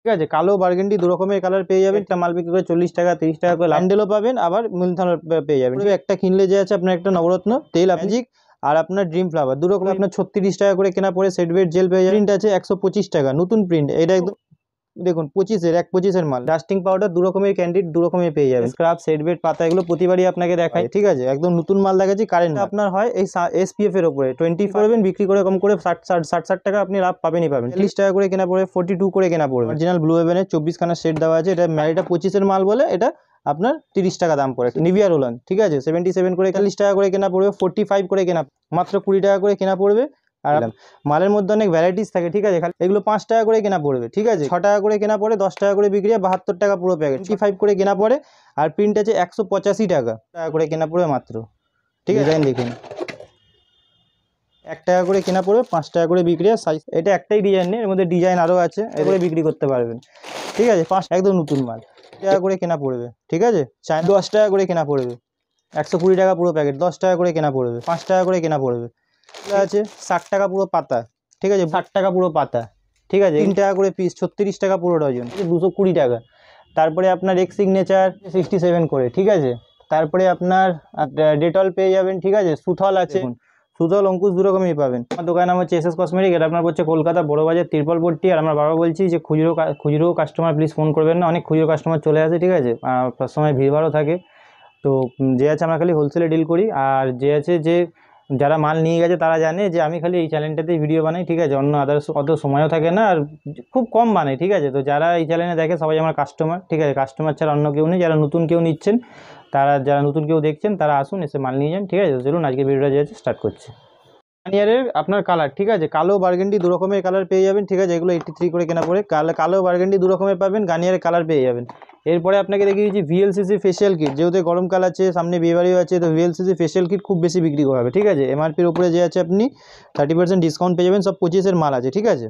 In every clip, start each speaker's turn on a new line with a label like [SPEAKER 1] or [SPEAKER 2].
[SPEAKER 1] ঠিক আছে, কালো বার্গেন্ডি দু রকমের কালার পেয়ে যাবেন। একটা মাল বিক্রি করে 40 টাকা 30 টাকা করে হ্যান্ডেলও পাবেন, আবার মূলধনও পেয়ে যাবেন। একটা কিনলে যে আছে আপনার একটা নবরত্ন তেল, ম্যাজিক আর আপনার ড্রিম ফ্লাওয়ার দু রকম আপনার 36 টাকা করে কেনা পড়ে সেট ওয়েট জেল পেয়ে যাবেন। প্রিন্ট আছে 125 টাকা, নতুন প্রিন্ট, এটা একদম দেখুন 25-এর মাল। ডাস্টিং পাউডার দু রকমের ক্যান্ডিড দু রকমের পেয়ে যাবেন। স্ক্রাব, সেট বেড, পাতা এগুলো প্রতিবারই আপনাকে দেখায়। ঠিক আছে, একদম নতুন মাল দেখাচ্ছি। কারেন্ট আপনার হয় এই SPF এর উপরে 20 করবেন, বিক্রি করে কম করে 60 টাকা আপনি লাভ পাবেনই পাবেন। 40 টাকা করে কেনা পড়ে 42 করে কেনা পড়বে। অরিজিনাল ব্লু হেভেনের 24 খানা সেট দেওয়া আছে। এটা 25-এর মাল বলে এটা আপনার 30 টাকা দাম পড়ে। নিভিয়া রোল অন, ঠিক আছে, 77 করে 40 টাকা করে কেনা পড়বে, 45 করে কেনা, মাত্র 20 টাকা করে কেনা পড়বে। আর মালের মধ্যে অনেক ভ্যারাইটিস থাকে, ঠিক আছে, এগুলো 5 টাকা করে কেনা পড়বে। ঠিক আছে, 6 টাকা করে কেনা পড়ে, 10 টাকা করে বিক্রি হয়, 72 টাকা পুরো প্যাকেট। 25 করে কেনা পড়ে, আর প্রিন্ট আছে 185 টাকা করে কেনা পড়বে মাত্র। ঠিক আছে, ডিজাইন দেখুন, 1 টাকা করে কেনা পড়বে, 5 টাকা করে বিক্রি হয়। সাইজ এটা একটাই ডিজাইন নেই, এর মধ্যে ডিজাইন আরও আছে, এগুলো বিক্রি করতে পারবেন। ঠিক আছে, 5 একদম নতুন মাল, টাকা করে কেনা পড়বে। ঠিক আছে, চায়না 10 টাকা করে কেনা পড়বে, 120 টাকা পুরো প্যাকেট, 10 টাকা করে কেনা পড়বে, 5 টাকা করে কেনা পড়বে। আছে 60 টাকা পুরো পাতা, ঠিক আছে, 60 টাকা পুরো পাতা। ঠিক আছে, 3 টাকা করে পিস, 36 টাকা পুরো ডজন, 220 টাকা। তারপরে আপনার এক্স সিগনেচার 67 করে। ঠিক আছে, তারপরে আপনার ডেটল পেয়ে যাবেন। ঠিক আছে, সুথল আছে, সুথল অঙ্কুশ দু রকমই পাবেন। আমার দোকানের নাম হচ্ছে SS কসমেটিক, এটা আপনার হচ্ছে কলকাতা বড়বাজার তিরপলপট্টি। আর আমরা বারবার বলছি যে খুচরো কাস্টমার প্লিজ ফোন করবেন না, অনেক খুচরো কাস্টমার চলে আসে। ঠিক আছে, সব সময় ভিড়ভাড়ও থাকে, তো যে আছে আমরা খালি হোলসেলে ডিল করি। আর যে আছে যে যারা মাল নিয়ে গেছে তারা জানে যে আমি খালি এই চ্যানেলটাতেই ভিডিও বানাই। ঠিক আছে, অন্য আদার্স অত সময়ও থাকে না, আর খুব কম বানাই। ঠিক আছে, তো যারা এই চ্যানেলে দেখে সবাই আমার কাস্টমার। ঠিক আছে, কাস্টমার ছাড়া অন্য কেউ নেই। যারা নতুন কেউ নিচ্ছেন, যারা নতুন কেউ দেখছেন, তারা আসুন, এসে মাল নিয়ে যান। ঠিক আছে, চলুন আজকে ভিডিওটা যে আছে স্টার্ট করছি। গার্নিয়ারের আপনার কালার, ঠিক আছে, কালো বার্গেন্ডি দু রকমের কালার পেয়ে যাবেন। ঠিক আছে, এগুলো 83 করে কেনা পড়ে, কালো বার্গেন্ডি দু রকমের পাবেন, গার্নিয়ারের কালার পেয়ে যাবেন। এরপরে আপনাকে দেখিয়ে দিচ্ছি VLCC ফেশিয়াল কিট, যেহেতু গরমকাল আছে, সামনে বিয়েবাড়িও আছে, তো VLCC ফেশিয়াল কিট খুব বেশি বিক্রি করা হবে। ঠিক আছে, MRPর উপরে যে আছে আপনি 30% ডিসকাউন্ট পেয়ে যাবেন, সব 25-এর মাল আছে। ঠিক আছে,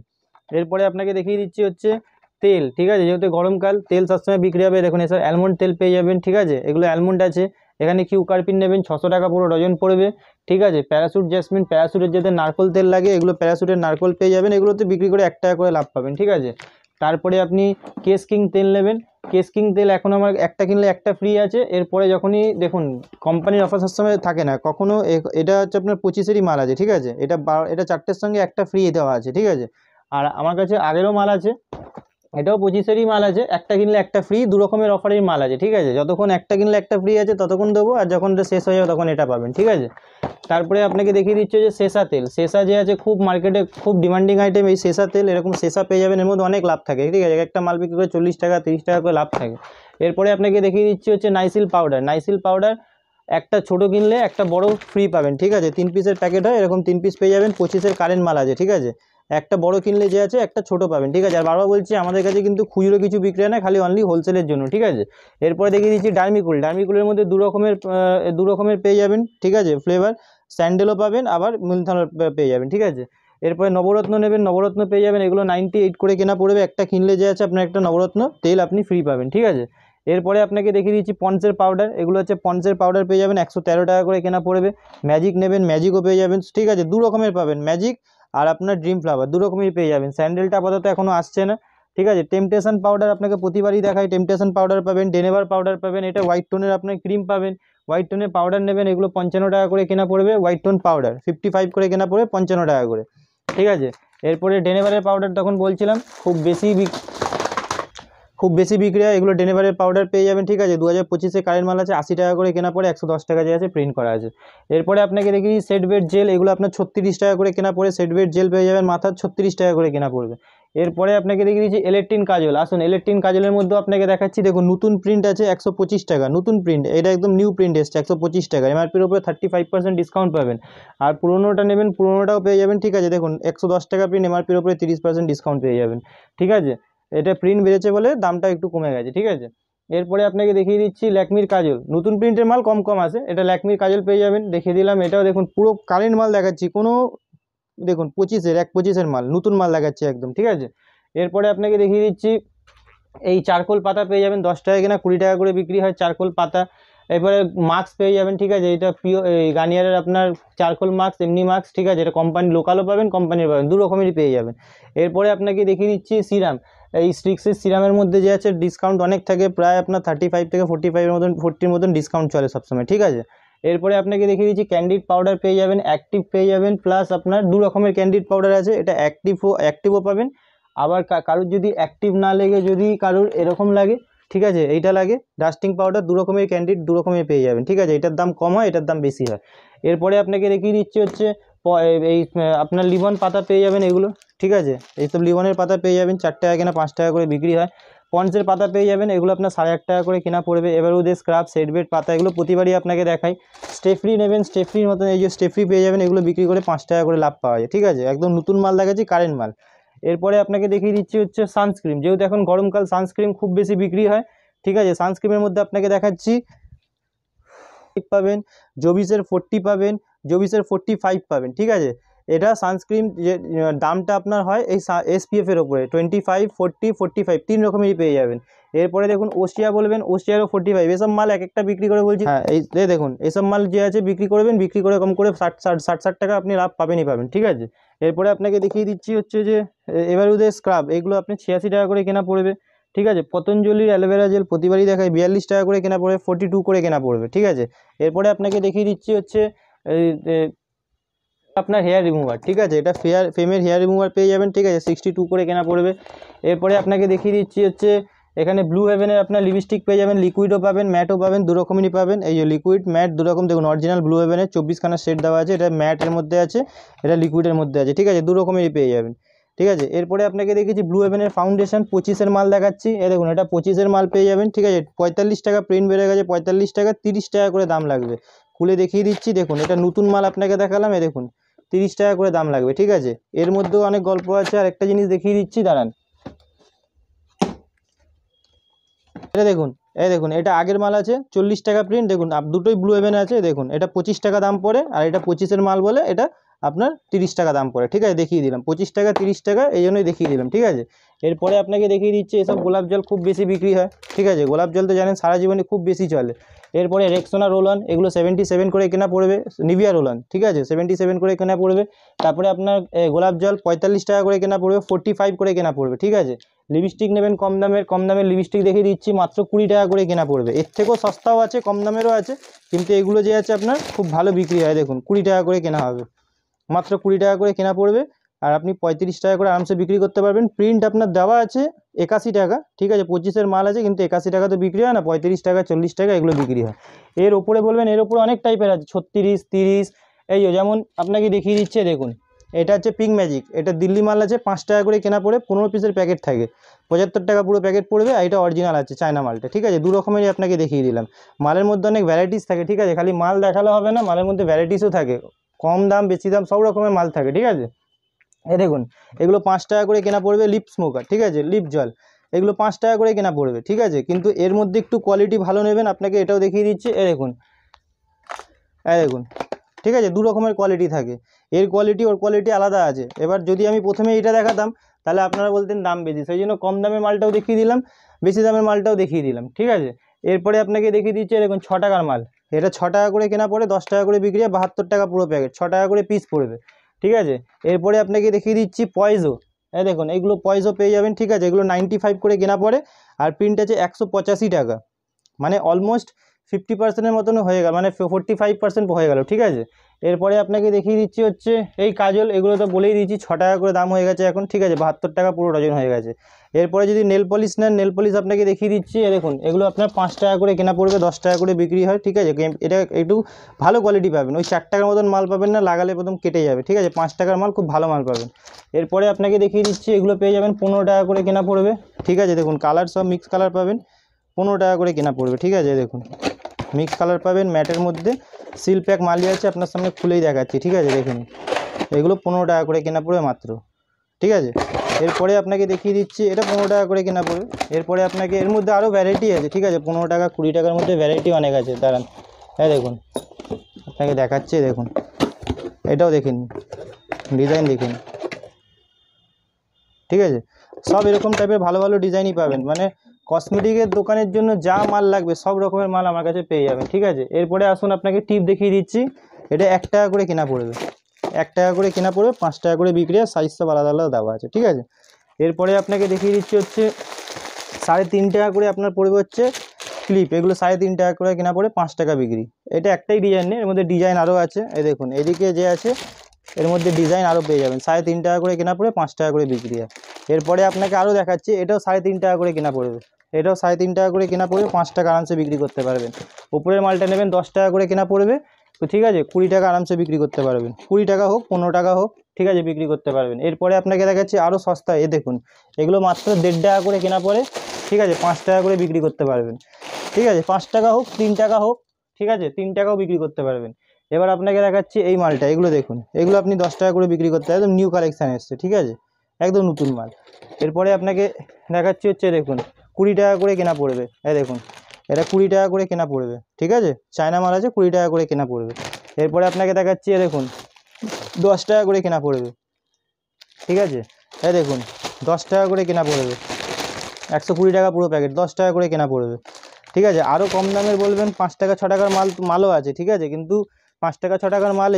[SPEAKER 1] এরপরে আপনাকে দেখিয়ে দিচ্ছি হচ্ছে তেল। ঠিক আছে, যেহেতু গরমকাল, তেল সবসময় বিক্রি হবে। দেখুন এসব অ্যালমন্ড তেল পেয়ে যাবেন। ঠিক আছে, এগুলো অ্যালমন্ড আছে। এখানে কিউকারপিন নেবেন, 600 টাকা পুরো ডজন পড়বে। ঠিক আছে, প্যারাশুট জেসমিন, প্যারাশুটের যাতে নারকোল তেল লাগে, এগুলো প্যারাশুটের নারকোল পেয়ে যাবেন। এগুলোতে বিক্রি করে 1 টাকা করে লাভ পাবেন। ঠিক আছে, তারপরে আপনি কেস কিং তেল নেবেন। কেস কিং তেল এখন আমার একটা কিনলে একটা ফ্রি আছে। এরপরে যখনই দেখুন কোম্পানির অফার সবসময় থাকে না, কখনো এটা হচ্ছে আপনার 25-এরই মাল আছে। ঠিক আছে, এটা 4টের সঙ্গে একটা ফ্রি দেওয়া আছে। ঠিক আছে, আর আমার কাছে আগেরও মাল আছে, এটাও 25-এরই মাল আছে, একটা কিনলে একটা ফ্রি, দু রকমের অফারের মাল আছে। ঠিক আছে, যতক্ষণ একটা কিনলে একটা ফ্রি আছে ততক্ষণ দেবো, আর যখন এটা শেষ হয়ে যাবে তখন এটা পাবেন। ঠিক আছে, তারপরে আপনাকে দেখিয়ে দিচ্ছে যে সেসা তেল। সেসা যে আছে খুব মার্কেটে খুব ডিমান্ডিং আইটেম এই সেসা তেল। এরকম সেসা পেয়ে যাবেন, এর মধ্যে অনেক লাভ থাকে। ঠিক আছে, একটা মাল বিক্রি করে 40 টাকা 30 টাকা করে লাভ থাকে। এরপরে আপনাকে দেখিয়ে দিচ্ছি হচ্ছে নাইসিল পাউডার। নাইসিল পাউডার একটা ছোটো কিনলে একটা বড় ফ্রি পাবেন। ঠিক আছে, 3 পিসের প্যাকেট হয়, এরকম 3 পিস পেয়ে যাবেন, 25-এর কারেন্ট মাল আছে। ঠিক আছে, একটা বড় কিনলে যে আছে একটা ছোট পাবেন। ঠিক আছে, আর বারবার বলছি আমাদের কাছে কিন্তু খুচরো কিছু বিক্রি হয় না, খালি অনলি হোলসেলের জন্য। ঠিক আছে, এরপরে দেখিয়ে দিচ্ছি ডার্মিকুল। ডার্মিকুলের মধ্যে দু রকমের পেয়ে যাবেন। ঠিক আছে, ফ্লেভার, স্যান্ডেলও পাবেন, আবার মূলধনও পেয়ে যাবেন। ঠিক আছে, এরপরে নবরত্ন নেবেন, নবরত্ন পেয়ে যাবেন। এগুলো 98 করে কেনা পড়বে, একটা কিনলে যে আছে আপনার একটা নবরত্ন তেল আপনি ফ্রি পাবেন। ঠিক আছে, এরপরে আপনাকে দেখিয়ে দিচ্ছি পন্সের পাউডার। এগুলো হচ্ছে পন্সের পাউডার পেয়ে যাবেন, 113 টাকা করে কেনা পড়বে। ম্যাজিক নেবেন, ম্যাজিকও পেয়ে যাবেন। ঠিক আছে, দু রকমের পাবেন, ম্যাজিক আর আপনার ড্রিম ফ্লাওয়ার দু রকমই পেয়ে যাবেন। স্যান্ডেলটা আপাতত এখনও আসছে না। ঠিক আছে, টেম্পটেশন পাউডার আপনাকে প্রতিবারই দেখায়, টেম্পটেশন পাউডার পাবেন, ডেনেভার পাউডার পাবেন, এটা হোয়াইট টোনের আপনার ক্রিম পাবেন। হোয়াইট টোনের পাউডার নেবেন, এগুলো 55 টাকা করে কেনা পড়বে। হোয়াইট টোন পাউডার 55 করে কেনা পড়বে, 55 টাকা করে। ঠিক আছে, এরপরে ডেনেভারের পাউডার তখন বলছিলাম খুব বেশি বিক্রি হয়, এগুলো ডেনেভারের পাউডার পেয়ে যাবেন। ঠিক আছে, 2025-এ কারেন্ট মাল আছে, 80 টাকা করে কেনা পড়ে, 110 টাকা যে আছে প্রিন্ট করা আছে। এরপরে আপনাকে দেখি সেট বেড জেল, এগুলো আপনার 36 টাকা করে কেনা পড়ে, সেট বেড জেল পেয়ে যাবেন মাথার, 36 টাকা করে কেনা পড়বে। এরপরে আপনাকে দেখে দিচ্ছি ইলেকট্রিন কাজল। আসুন ইলেকট্রিন কাজলের মধ্যে আপনাকে দেখাচ্ছি, দেখুন নতুন প্রিন্ট আছে 125 টাকা, নতুন প্রিন্ট, এটা একদম নিউ প্রিন্ট এসছে 125 টাকা। MRPর উপরে 35% ডিসকাউন্ট পাবেন, আর পুরোনোটা নেবেন পুরোনোটাও পেয়ে যাবেন। ঠিক আছে, দেখুন 110 টাকা প্রিন্ট, MRPর উপরে 30% ডিসকাউন্ট পেয়ে যাবেন। ঠিক আছে, এটা প্রিন্ট বেড়েছে বলে দামটা একটু কমে গেছে। ঠিক আছে, এরপরে আপনাকে দেখিয়ে দিচ্ছি ল্যাকমির কাজল। নতুন প্রিন্টের মাল কম আছে, এটা ল্যাকমির কাজল পেয়ে যাবেন, দেখিয়ে দিলাম। এটাও দেখুন পুরো কারেন্ট মাল দেখাচ্ছি, কোনো দেখুন 25-এর মাল, নতুন মাল দেখাচ্ছি একদম। ঠিক আছে, এরপরে আপনাকে দেখিয়ে দিচ্ছি এই চারকোল পাতা পেয়ে যাবেন, 10 টাকা কিনা 20 টাকা করে বিক্রি হয় চারকোল পাতা। এরপরে মাস্ক পেয়ে যাবেন। ঠিক আছে, এটা পিওর গার্নিয়ারের আপনার চারকোল মাস্ক, এমনি মাস্ক। ঠিক আছে, এটা কোম্পানি লোকালও পাবেন, কোম্পানির পাবেন, দু রকমেরই পেয়ে যাবেন। এরপরে আপনাকে দেখিয়ে দিচ্ছি সিরাম। এই স্ট্রিক্সের সিরামের মধ্যে যে আছে ডিসকাউন্ট অনেক থাকে, প্রায় আপনার 35 থেকে 45-এর মতন 40-র মতন ডিসকাউন্ট চলে সবসময়, ঠিক আছে। এরপরে আপনাকে দেখিয়ে দিচ্ছি ক্যান্ডিড পাউডার পেয়ে যাবেন, অ্যাক্টিভ পেয়ে যাবেন, প্লাস আপনার 2 রকমের ক্যান্ডিড পাউডার আছে, এটা অ্যাক্টিভও পাবেন। আবার কারোর যদি অ্যাক্টিভ না লেগে যদি কারোর এরকম লাগে, ঠিক আছে, এইটা লাগে ডাস্টিং পাউডার, 2 রকমের ক্যান্ডিড 2 রকমের পেয়ে যাবেন, ঠিক আছে। এটার দাম কম হয়, এটার দাম বেশি হয়। এরপরে আপনাকে দেখিয়ে দিচ্ছি হচ্ছে এই আপনার লিমন পাতা পেয়ে যাবেন এগুলো, ঠিক আছে। এইসব লিমনের পাতা পেয়ে যাবেন, 4 টাকা কেনা 5 টাকা করে বিক্রি হয়। পন্সের পাতা পেয়ে যাবেন, এগুলো আপনার 8.5 টাকা করে কেনা পড়বে। এবার ওদের স্ক্রাব সেটবেড পাতা, এগুলো প্রতিবারই আপনাকে দেখাই। স্টেফ্রি নেবেন, স্টেফ্রির মতন এই যে স্টেফ্রি পেয়ে যাবেন, এগুলো বিক্রি করে 5 টাকা করে লাভ পাওয়া যায়, ঠিক আছে। একদম নতুন মাল দেখাচ্ছি, কারেন্ট মাল। এরপরে আপনাকে দেখিয়ে দিচ্ছি হচ্ছে সানস্ক্রিন, যেহেতু এখন গরমকাল সানস্ক্রিন খুব বেশি বিক্রি হয়, ঠিক আছে। সানস্ক্রিনের মধ্যে আপনাকে দেখাচ্ছি পাবেন, জবিসের 40 পাবেন, জবিসের 45 পাবেন, ঠিক আছে। এটা সানস্ক্রিন যে দামটা আপনার হয় এই SPF-এর ওপরে 25, 40, 45 3 রকমেরই পেয়ে যাবেন। এরপরে দেখুন ওশিয়া বলবেন, ওশিয়ারও 45। এসব মাল এক একটা বিক্রি করে বলছি, হ্যাঁ এই দেখুন এইসব মাল যে আছে বিক্রি করবেন, বিক্রি করে কম করে 60 টাকা আপনি লাভ পাবেনই পাবেন, ঠিক আছে। এরপরে আপনাকে দেখিয়ে দিচ্ছি হচ্ছে যে এবার ওদের স্ক্রাব, এগুলো আপনি 86 টাকা করে কেনা পড়বে, ঠিক আছে। পতঞ্জলির অ্যালোভেরা জেল প্রতিবারই দেখায় 42 টাকা করে কেনা পড়বে, 42 করে কেনা পড়বে, ঠিক আছে। এরপরে আপনাকে দেখিয়ে দিচ্ছি হচ্ছে আপনার হেয়ার রিমুভার, ঠিক আছে। এটা ফেমের হেয়ার রিমুভার পেয়ে যাবেন, ঠিক আছে, 62 করে কেনা পড়বে। এরপরে আপনাকে দেখিয়ে দিচ্ছি হচ্ছে এখানে ব্লু হেভেনের আপনার লিপস্টিক পেয়ে যাবেন, লিকুইডও পাবেন, ম্যাটও পাবেন, 2 রকমেরই পাবেন। এই যে লিকুইড ম্যাট 2 রকম দেখুন, অরিজিনাল ব্লু হেভেনের 24খানা সেট দেওয়া আছে, এটা ম্যাটের মধ্যে আছে, এটা লিকুইডের মধ্যে আছে, ঠিক আছে, 2 রকমেরই পেয়ে যাবেন, ঠিক আছে। এরপরে আপনাকে দেখেছি ব্লু হেভেনের ফাউন্ডেশন 25-এর মাল দেখাচ্ছি, দেখুন এটা 25-এর মাল পেয়ে যাবেন, ঠিক আছে। 45 টাকা প্রিন্ট বেড়ে গেছে, 45 টাকা, 30 টাকা করে দাম লাগবে। খুলে দেখিয়ে দিচ্ছি, দেখুন এটা নতুন মাল আপনাকে দেখালাম, দেখুন 30 টাকা করে দাম লাগবে, ঠিক আছে। এর মধ্যেও অনেক গল্প আছে। আর একটা জিনিস দেখিয়ে দিচ্ছি, দাঁড়ান, এটা দেখুন, দেখুন এটা আগের মাল আছে 40 টাকা প্রিন্ট, দেখুন দুটোই ব্লু হেভেন আছে, দেখুন এটা 25 টাকা দাম পড়ে, আর এটা 25-এর মাল বলে এটা আপনার 30 টাকা দাম পড়ে, ঠিক আছে। দেখিয়ে দিলাম 25 টাকা 30 টাকা, এই জন্যই দেখিয়ে দিলাম, ঠিক আছে। এরপরে আপনাকে দেখিয়ে দিচ্ছি এসব গোলাপ জল খুব বেশি বিক্রি হয়, ঠিক আছে। গোলাপ জল তো জানেন সারা জীবনে খুব বেশি চলে। এরপরে রেক্সোনা রোল অন, এগুলো 77 করে কেনা পড়বে। নিভিয়া রোল অন, ঠিক আছে, 77 করে কেনা পড়বে। তারপরে আপনার গোলাপ জল 45 টাকা করে কেনা পড়বে, 45 করে কেনা পড়বে, ঠিক আছে। লিপস্টিক নেবেন কম দামের লিপস্টিক দেখিয়ে দিচ্ছি, মাত্র 20 টাকা করে কেনা পড়বে। এর থেকেও সস্তাও আছে, কম দামেরও আছে, কিন্তু এগুলো যে আছে আপনার খুব ভালো বিক্রি হয়, দেখুন 20 টাকা করে কেনা হবে, মাত্র 20 টাকা করে কেনা পড়বে। আর আপনি 35 টাকা করে আরামসে বিক্রি করতে পারবেন। প্রিন্ট আপনার দেওয়া আছে 81 টাকা, ঠিক আছে, 25-এর মাল আছে, কিন্তু 81 টাকা তো বিক্রি হয় না, 35 টাকা 40 টাকা এগুলো বিক্রি হয়। এর ওপরে বলবেন, এর ওপরে অনেক টাইপের আছে, 36, 30, এই যেমন আপনাকে দেখিয়ে দিচ্ছে, দেখুন এটা হচ্ছে পিঙ্ক ম্যাজিক, এটা দিল্লি মাল আছে, 5 টাকা করে কেনা পড়ে, 15 পিসের প্যাকেট থাকে, 75 টাকা পুরো প্যাকেট পড়বে। আর এটা অরিজিনাল আছে চায়না মালটা, ঠিক আছে। 2 রকমেরই আপনাকে দেখিয়ে দিলাম। মালের মধ্যে অনেক ভ্যারাইটিস থাকে, ঠিক আছে, খালি মাল দেখালে হবে না, মালের মধ্যে ভ্যারাইটিসও থাকে, কম দাম বেশি দাম সব রকমের মাল থাকে, ঠিক আছে। এই দেখুন এগুলো 5 টাকা করে কেনা পড়বে, লিপ স্মোকার, ঠিক আছে, লিপ জল, এগুলো 5 টাকা করে কেনা পড়বে, ঠিক আছে। কিন্তু এর মধ্যে একটু কোয়ালিটি ভালো নেবেন, আপনাকে এটাও দেখিয়ে দিচ্ছি, দেখুন, দেখুন, ঠিক আছে, 2 রকমের কোয়ালিটি থাকে, এর কোয়ালিটি ওর কোয়ালিটি আলাদা আছে। এবার যদি আমি প্রথমে এটা দেখাতাম তাহলে আপনারা বলতেন দাম বেশি, সেই জন্য কম দামের মালটাও দেখিয়ে দিলাম, বেশি দামের মালটাও দেখিয়ে দিলাম, ঠিক আছে। এরপরে আপনাকে দেখিয়ে দিচ্ছি, দেখুন 6 টাকার মাল, এটা 6 টাকা করে কেনা পড়ে, 10 টাকা করে বিক্রি হয়, 72 টাকা পুরো প্যাকেট, 6 টাকা করে পিস পড়বে, ঠিক আছে। এরপরে আপনাকে দেখিয়ে দিচ্ছি পয়জো, দেখুন এগুলো পয়জো পেয়ে যাবেন, ঠিক আছে, এগুলো 95 করে কেনা পড়ে, আর প্রিন্ট আছে 185 টাকা, মানে অলমোস্ট 50%-এর মতন হয়ে গেল, মানে 45% হয়ে গেল, ঠিক আছে। এরপরে আপনাকে দেখিয়ে দিচ্ছি হচ্ছে এই কাজল, এগুলো তো বলেই দিয়েছি 6 টাকা করে দাম হয়ে গেছে এখন, ঠিক আছে, 72 টাকা পুরো ডজন হয়ে গেছে। এরপরে যদি নেল পলিশ নেন, নেল পলিশ আপনাকে দেখিয়ে দিচ্ছি, দেখুন এগুলো আপনার 5 টাকা করে কেনা পড়বে, 10 টাকা করে বিক্রি হয়, ঠিক আছে। এটা একটু ভালো কোয়ালিটি পাবেন, ওই 4 টাকার মতন মাল পাবেন না, লাগালে প্রথম কেটে যাবে, ঠিক আছে, 5 টাকার মাল খুব ভালো মাল পাবেন। এরপরে আপনাকে দেখিয়ে দিচ্ছি এগুলো পেয়ে যাবেন 15 টাকা করে কেনা পড়বে, ঠিক আছে, দেখুন কালার সব মিক্স কালার পাবেন, 15 টাকা করে কেনা পড়বে, ঠিক আছে। দেখুন মিক্স কালার পাবেন, ম্যাটের মধ্যে সিল প্যাক মালই আছে, আপনার সামনে খুলেই দেখাচ্ছি, ঠিক আছে। দেখুন এগুলো 15 টাকা করে কেনা পড়বে মাত্র, ঠিক আছে। এরপরে আপনাকে দেখিয়ে দিচ্ছি এটা 15 টাকা করে কেনা পড়বে। এরপরে আপনাকে এর মধ্যে আরও ভ্যারাইটি আছে, ঠিক আছে, 15 টাকা 20 টাকার মধ্যে ভ্যারাইটি অনেক আছে, দাঁড়ান, দেখুন আপনাকে দেখাচ্ছি, দেখুন এটাও দেখেন, ডিজাইন দেখেন, ঠিক আছে। সব এরকম টাইপের ভালো ভালো ডিজাইনই পাবেন, মানে কসমেটিকের দোকানের জন্য যা মাল লাগবে সব রকমের মাল আমার কাছে পেয়ে যাবেন, ঠিক আছে। এরপরে আসুন আপনাকে টিপ দেখিয়ে দিচ্ছি, এটা 1 টাকা করে কেনা পড়বে, 1 টাকা করে কেনা পড়বে, 5 টাকা করে বিক্রি হয়, সাইজ সব আলাদা আলাদা দেওয়া আছে, ঠিক আছে। এরপরে আপনাকে দেখিয়ে দিচ্ছি হচ্ছে 3.5 টাকা করে আপনার পড়বে হচ্ছে ক্লিপ। এগুলো 3.5 টাকা করে কেনা পড়ে 5 টাকা বিক্রি। এটা একটাই ডিজাইন নেই, এর মধ্যে ডিজাইন আরও আছে। এই দেখুন এদিকে যে আছে এর মধ্যে ডিজাইন আরও পেয়ে যাবেন। 3.5 টাকা করে কেনা পড়ে 5 টাকা করে বিক্রি হয়। এরপরে আপনাকে আরও দেখাচ্ছি, এটাও 3.5 টাকা করে কেনা পড়বে। এটাও 3.5 টাকা করে কেনা পড়বে, 5 টাকা আরামসে বিক্রি করতে পারবেন। উপরের মালটা নেবেন 10 টাকা করে কেনা পড়বে, তো ঠিক আছে 20 টাকা আরামসে বিক্রি করতে পারবেন। 20 টাকা হোক 15 টাকা হোক, ঠিক আছে বিক্রি করতে পারবেন। এরপরে আপনাকে দেখাচ্ছি আরও সস্তা। এ দেখুন এগুলো মাত্র 1.5 টাকা করে কেনা পড়ে, ঠিক আছে 5 টাকা করে বিক্রি করতে পারবেন। ঠিক আছে 5 টাকা হোক 3 টাকা হোক, ঠিক আছে 3 টাকাও বিক্রি করতে পারবেন। এবার আপনাকে দেখাচ্ছি এই মালটা, এগুলো দেখুন এগুলো আপনি 10 টাকা করে বিক্রি করতে একদম নিউ কালেকশান এসছে, ঠিক আছে একদম নতুন মাল। এরপরে আপনাকে দেখাচ্ছি হচ্ছে দেখুন 20 টাকা করে কেনা পড়বে। এই দেখুন এটা 20 টাকা করে কেনা পড়বে, ঠিক আছে চায়না মাল আছে, 20 টাকা করে কেনা পড়বে। এরপরে আপনাকে দেখাচ্ছি দেখুন 10 টাকা করে কেনা পড়বে, ঠিক আছে এই দেখুন 10 টাকা করে কেনা পড়বে, 120 টাকা পুরো প্যাকেট, 10 টাকা করে কেনা পড়বে, ঠিক আছে। আরও কম দামের বলবেন 5 টাকা 6 টাকার মালও আছে, ঠিক আছে কিন্তু 5 টাকা 6 টাকার মাল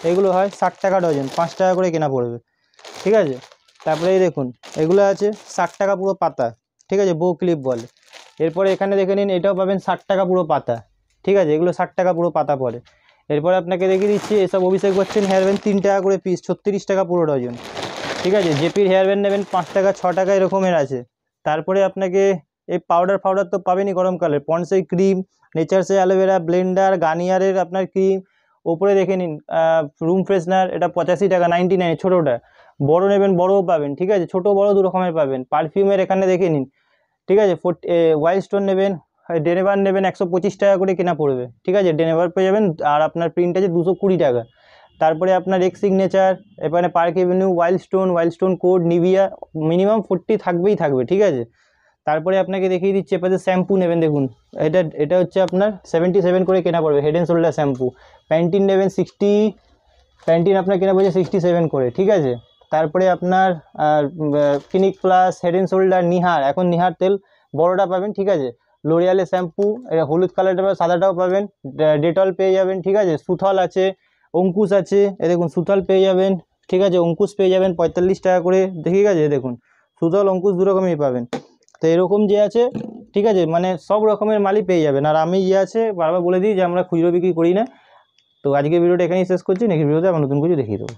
[SPEAKER 1] এগুলো হয় 60 টাকা ডজন, 5 টাকা করে কেনা পড়বে, ঠিক আছে। তারপরে এই দেখুন এগুলো আছে 60 টাকা পুরো পাতা, ঠিক আছে বো ক্লিপ বলে। এরপরে এখানে দেখে নিন এটাও পাবেন 60 টাকা পুরো পাতা, ঠিক আছে এগুলো 60 টাকা পুরো পাতা পড়ে। এরপরে আপনাকে দেখিয়ে দিচ্ছি এসব অভিষেক বচ্চন হেয়ার ব্যান্ড 3 টাকা করে পিস, 36 টাকা পুরো ডজন, ঠিক আছে। জেপির হেয়ার ব্যান্ড নেবেন 5 টাকা 6 টাকা এরকমের আছে। তারপরে আপনাকে এই পাউডার তো পাবেনই গরমকালে, পন্ডসের ক্রিম, নেচার্সের অ্যালোভেরা, ব্লেন্ডার, গার্নিয়ারের আপনার ক্রিম। ওপরে দেখে নিন রুম ফ্রেশনার, এটা 85 টাকা 99 ছোটোটা। বড় নেবেন বড়ও পাবেন, ঠিক আছে ছোটো বড় দু রকমের পাবেন। পারফিউমের এখানে দেখে নিন, ঠিক আছে ওয়াইল্ড স্টোন নেবেন, ডেনেভার নেবেন 125 টাকা করে কেনা পড়বে, ঠিক আছে ডেনেভার পেয়ে যাবেন। আর আপনার প্রিন্ট আছে 220 টাকা। তারপরে আপনার এক্স সিগনেচার, এখানে park Avenue, wild stone code, Nivea, minimum 40 থাকবে, ঠিক আছে। তারপরে আপনাকে দেখিয়ে দিচ্ছি এপাশে শ্যাম্পু নেবেন, দেখুন এটা হচ্ছে আপনার 77 করে কেনা পড়বে, head and shoulder shampoo. Pantene নেবেন প্যান্টিন আপনার কেনা পড়ছে 67 করে, ঠিক আছে। তারপরে আপনার clinic plus, head and shoulder, Nihar, এখন নিহার তেল বড়োটা পাবেন, ঠিক আছে। লোরিয়ালের শ্যাম্পু, এটা হলুদ কালারটা পাবেন, সাদাটাও পাবেন। ডেটল পেয়ে যাবেন, ঠিক আছে। সুথল আছে, অঙ্কুশ আছে, এ দেখুন সুথল পেয়ে যাবেন, ঠিক আছে অঙ্কুশ পেয়ে যাবেন 45 টাকা করে, ঠিক আছে দেখুন সুথল অঙ্কুশ দু রকমই পাবেন। তো এরকম যে আছে, ঠিক আছে মানে সব রকমের মালই পেয়ে যাবেন। আর আমি আছে বারবার বলে দিই যে আমরা খুচরো বিক্রি করি না। তো আজকে ভিডিওটা এখানেই শেষ করছি, নেক্সট ভিডিওতে আমরা নতুন কিছু দেখিয়ে দেবো।